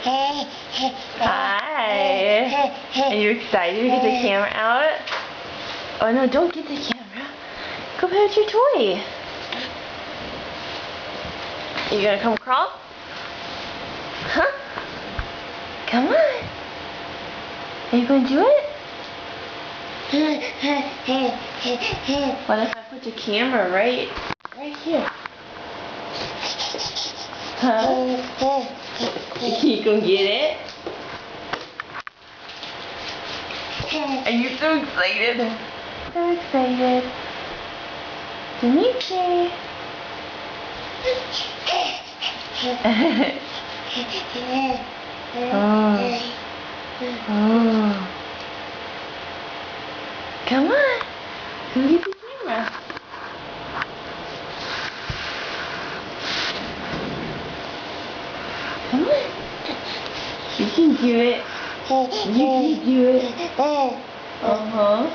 Hi. Are you excited to get the camera out? Oh no, don't get the camera. Go play with your toy. You gonna come crawl? Huh? Come on. Are you gonna do it? What if I put the camera right here? Huh? You gonna get it? Are you so excited? So excited to meet you. Oh. Oh. Come on. Go get the camera. Come on. You can do it. You can do it. Uh-huh.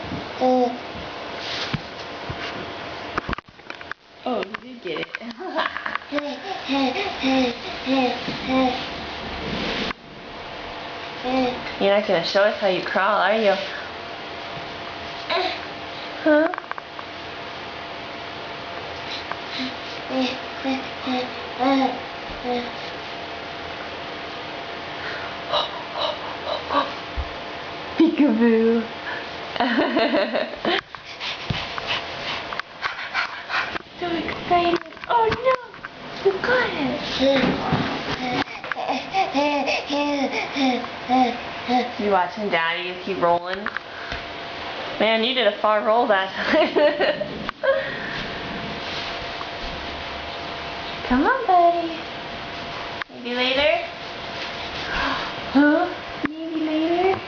Oh, you did get it. You're not going to show us how you crawl, are you? Huh? Peekaboo. So excited. Oh no, you got it. You watching Daddy keep rolling? Man, you did a far roll that time. Come on, buddy. Maybe later? Huh? Maybe later?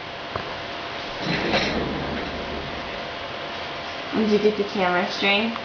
Did you get the camera string?